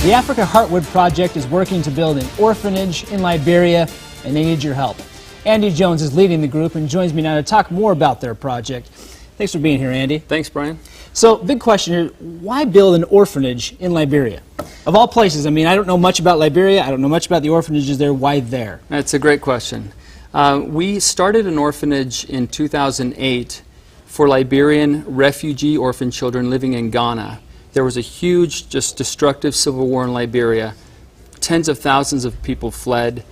The Africa Heartwood Project is working to build an orphanage in Liberia, and they need your help. Andy Jones is leading the group and joins me now to talk more about their project. Thanks for being here, Andy. Thanks, Brian. So, big question here, why build an orphanage in Liberia? Of all places, I mean, I don't know much about Liberia, I don't know much about the orphanages there, why there? That's a great question. We started an orphanage in 2008 for Liberian refugee orphan children living in Ghana. There was a huge, just destructive civil war in Liberia. Tens of thousands of people fled.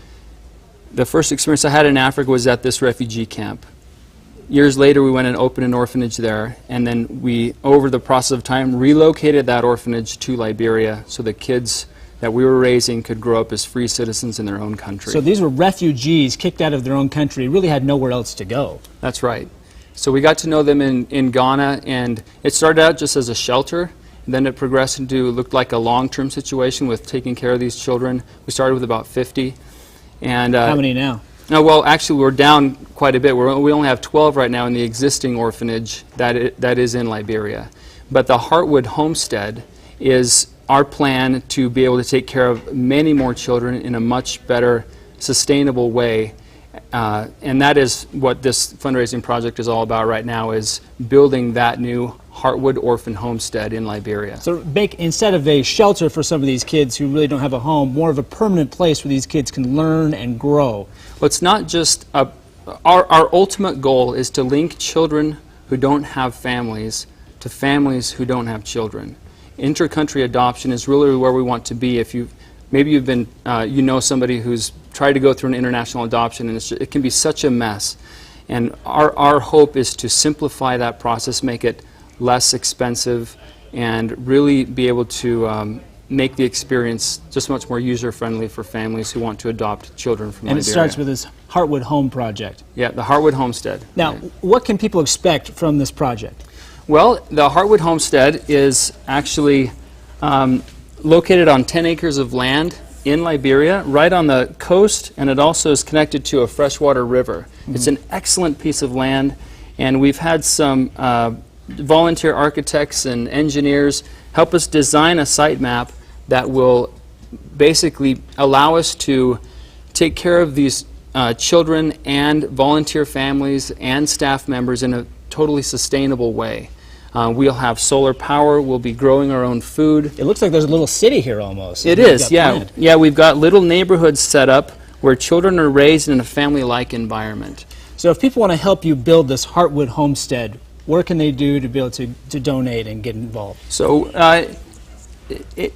The first experience I had in Africa was at this refugee camp. Years later, we went and opened an orphanage there, and then we, over the process of time, relocated that orphanage to Liberia so the kids that we were raising could grow up as free citizens in their own country. So these were refugees kicked out of their own country, really had nowhere else to go. That's right. So we got to know them in Ghana, and it started out just as a shelter, and then it progressed into, looked like a long-term situation with taking care of these children. We started with about 50. And how many now? No, well, actually, we're down quite a bit. We only have 12 right now in the existing orphanage that is in Liberia. But the Heartwood Homestead is our plan to be able to take care of many more children in a much better, sustainable way. And that is what this fundraising project is all about right now, is building that new Heartwood Orphan Homestead in Liberia. So instead of a shelter for some of these kids who really don't have a home, more of a permanent place where these kids can learn and grow. Well, it's not just our ultimate goal is to link children who don't have families to families who don't have children. Inter-country adoption is really where we want to be. If maybe you've been, you know somebody who's tried to go through an international adoption, and it can be such a mess. And our hope is to simplify that process, make it less expensive, and really be able to make the experience just much more user-friendly for families who want to adopt children from Liberia. And it starts with this Heartwood Home Project. Yeah, the Heartwood Homestead. Now, right. What can people expect from this project? Well, the Heartwood Homestead is actually located on 10 acres of land in Liberia, right on the coast, and it also is connected to a freshwater river. Mm-hmm. It's an excellent piece of land, and we've had some volunteer architects and engineers help us design a site map that will basically allow us to take care of these children and volunteer families and staff members in a totally sustainable way. We'll have solar power, we'll be growing our own food. It looks like there's a little city here almost. It is, yeah. Yeah, we've got little neighborhoods set up where children are raised in a family-like environment. So if people want to help you build this Heartwood Homestead, what can they do to be able to donate and get involved? So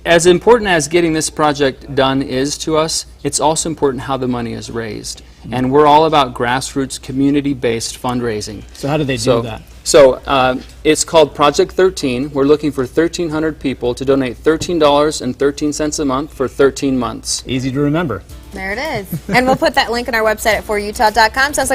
as important as getting this project done is to us, it's also important how the money is raised. Mm-hmm. And we're all about grassroots, community-based fundraising. So how do they do that? So it's called Project 13. We're looking for 1,300 people to donate $13.13 a month for 13 months. Easy to remember. There it is. And we'll put that link on our website at forutah.com. Sounds like